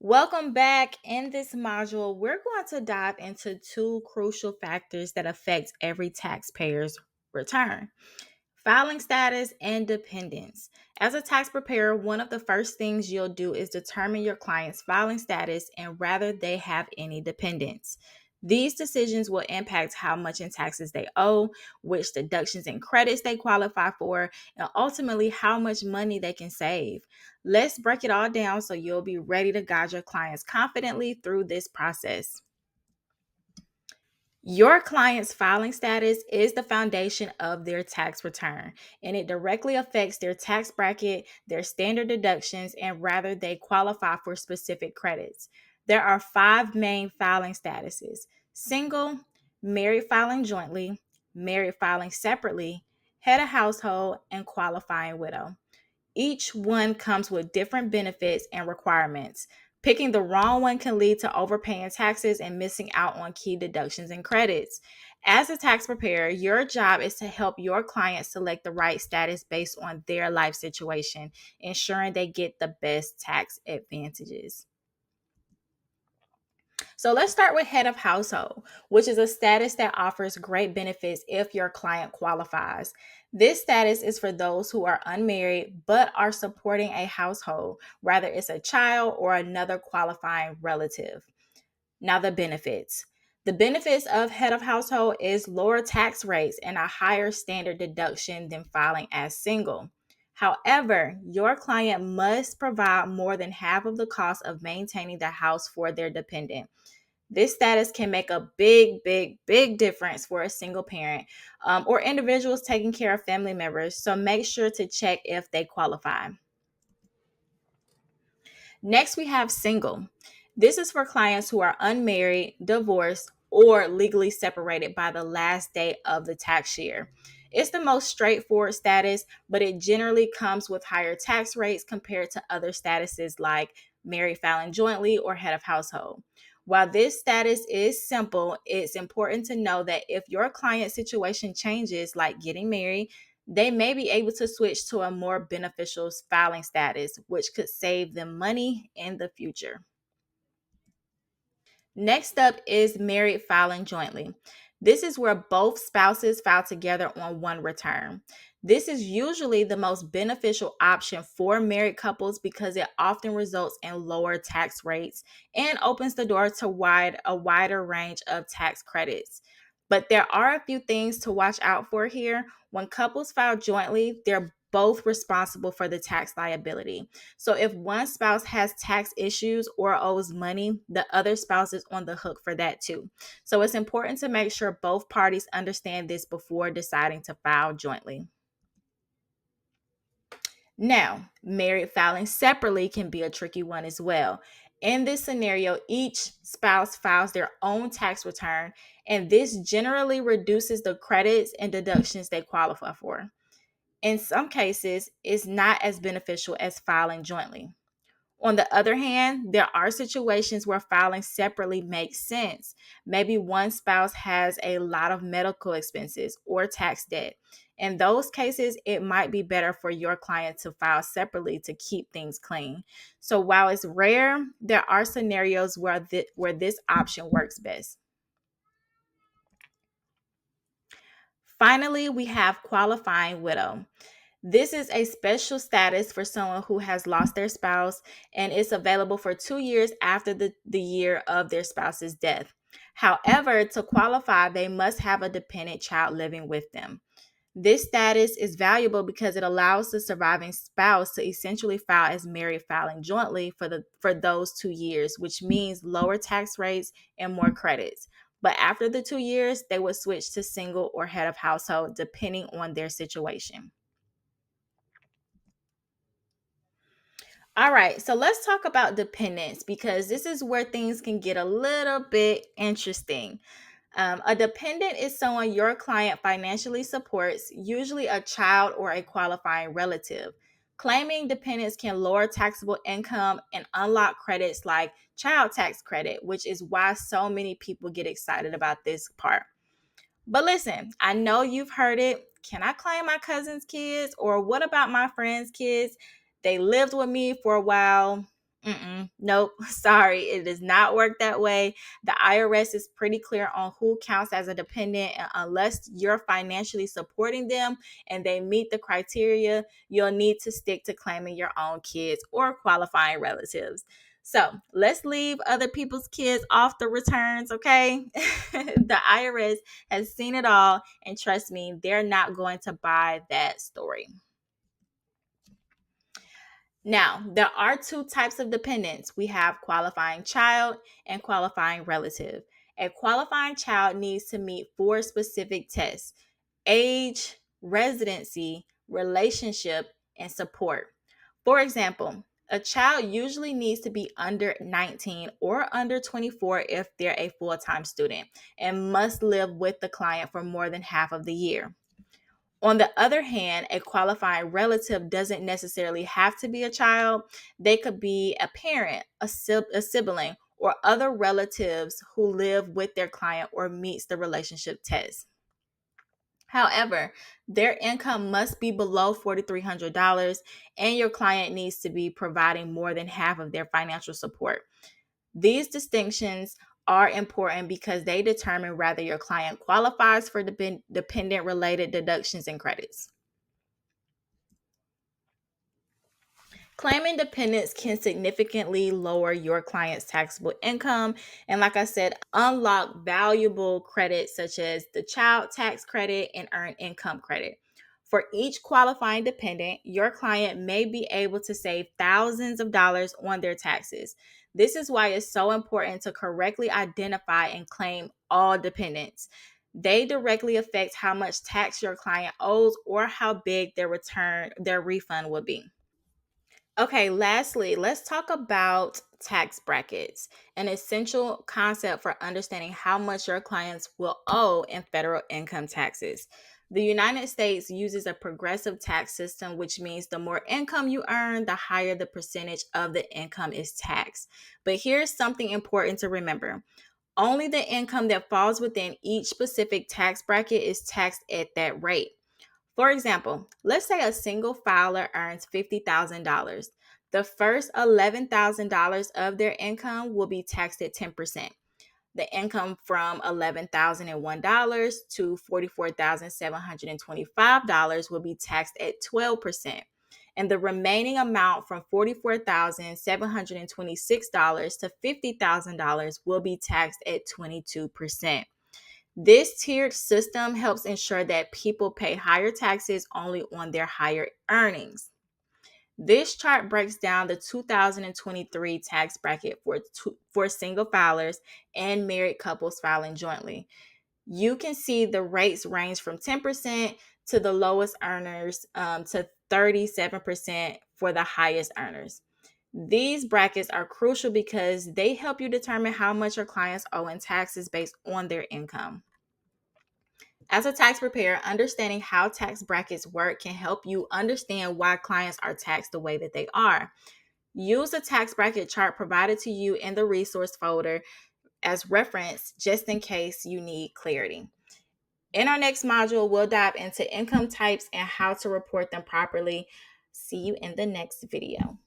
Welcome back. In this module, we're going to dive into two crucial factors that affect every taxpayer's return: filing status and dependence. As a tax preparer, one of the first things you'll do is determine your client's filing status and whether they have any dependents. These decisions will impact how much in taxes they owe, which deductions and credits they qualify for, and ultimately how much money they can save. Let's break it all down so you'll be ready to guide your clients confidently through this process. Your client's filing status is the foundation of their tax return, and it directly affects their tax bracket, their standard deductions, and whether they qualify for specific credits. There are five main filing statuses: single, married filing jointly, married filing separately, head of household, and qualifying widow. Each one comes with different benefits and requirements. Picking the wrong one can lead to overpaying taxes and missing out on key deductions and credits. As a tax preparer, your job is to help your client select the right status based on their life situation, ensuring they get the best tax advantages. So let's start with head of household, which is a status that offers great benefits if your client qualifies. This status is for those who are unmarried but are supporting a household, whether it's a child or another qualifying relative. Now, the benefits. The benefits of head of household is lower tax rates and a higher standard deduction than filing as single. However, your client must provide more than half of the cost of maintaining the house for their dependent. This status can make a big difference for a single parent or individuals taking care of family members. So make sure to check if they qualify. Next, we have single. This is for clients who are unmarried, divorced, or legally separated by the last day of the tax year. It's the most straightforward status, but it generally comes with higher tax rates compared to other statuses like married filing jointly or head of household. While this status is simple, it's important to know that if your client's situation changes, like getting married, they may be able to switch to a more beneficial filing status, which could save them money in the future. Next up is married filing jointly. This is where both spouses file together on one return. This is usually the most beneficial option for married couples because it often results in lower tax rates and opens the door to a wider range of tax credits. But there are a few things to watch out for here. When couples file jointly, they're both responsible for the tax liability. So if one spouse has tax issues or owes money, the other spouse is on the hook for that too. So it's important to make sure both parties understand this before deciding to file jointly. Now, married filing separately can be a tricky one as well. In this scenario, each spouse files their own tax return, and this generally reduces the credits and deductions they qualify for. In some cases, it's not as beneficial as filing jointly. On the other hand, there are situations where filing separately makes sense. Maybe one spouse has a lot of medical expenses or tax debt. In those cases, it might be better for your client to file separately to keep things clean. So while it's rare, there are scenarios where this option works best. Finally, we have qualifying widow. This is a special status for someone who has lost their spouse, and it's available for 2 years after the year of their spouse's death. However, to qualify, they must have a dependent child living with them. This status is valuable because it allows the surviving spouse to essentially file as married filing jointly for those 2 years, which means lower tax rates and more credits. But after the 2 years, they would switch to single or head of household depending on their situation. All right, so let's talk about dependents because this is where things can get a little bit interesting. A dependent is someone your client financially supports, usually a child or a qualifying relative. Claiming dependents can lower taxable income and unlock credits like child tax credit, which is why so many people get excited about this part. But listen, I know you've heard it. Can I claim my cousin's kids? Or what about my friend's kids? They lived with me for a while. Nope. Sorry, it does not work that way. The IRS is pretty clear on who counts as a dependent, and unless you're financially supporting them and they meet the criteria, you'll need to stick to claiming your own kids or qualifying relatives. So let's leave other people's kids off the returns, okay? The IRS has seen it all, and trust me, they're not going to buy that story. Now, there are two types of dependents. We have qualifying child and qualifying relative. A qualifying child needs to meet four specific tests: age, residency, relationship, and support. For example, a child usually needs to be under 19 or under 24 if they're a full time student and must live with the client for more than half of the year. On the other hand, a qualifying relative doesn't necessarily have to be a child. They could be a parent, a sibling, or other relatives who live with their client or meets the relationship test. However, their income must be below $4,300 and your client needs to be providing more than half of their financial support. These distinctions are important because they determine whether your client qualifies for dependent related deductions and credits. Claiming dependents can significantly lower your client's taxable income. And like I said, unlock valuable credits such as the child tax credit and earned income credit. For each qualifying dependent, your client may be able to save thousands of dollars on their taxes. This is why it's so important to correctly identify and claim all dependents. They directly affect how much tax your client owes or how big their refund will be. Okay, lastly, let's talk about tax brackets, an essential concept for understanding how much your clients will owe in federal income taxes. The United States uses a progressive tax system, which means the more income you earn, the higher the percentage of the income is taxed. But here's something important to remember: only the income that falls within each specific tax bracket is taxed at that rate. For example, let's say a single filer earns $50,000. The first $11,000 of their income will be taxed at 10%. The income from $11,001 to $44,725 will be taxed at 12%. And the remaining amount from $44,726 to $50,000 will be taxed at 22%. This tiered system helps ensure that people pay higher taxes only on their higher earnings. This chart breaks down the 2023 tax bracket for single filers and married couples filing jointly. You can see the rates range from 10% to the lowest earners to 37% for the highest earners. These brackets are crucial because they help you determine how much your clients owe in taxes based on their income. As a tax preparer, understanding how tax brackets work can help you understand why clients are taxed the way that they are. Use the tax bracket chart provided to you in the resource folder as reference just in case you need clarity. In our next module, we'll dive into income types and how to report them properly. See you in the next video.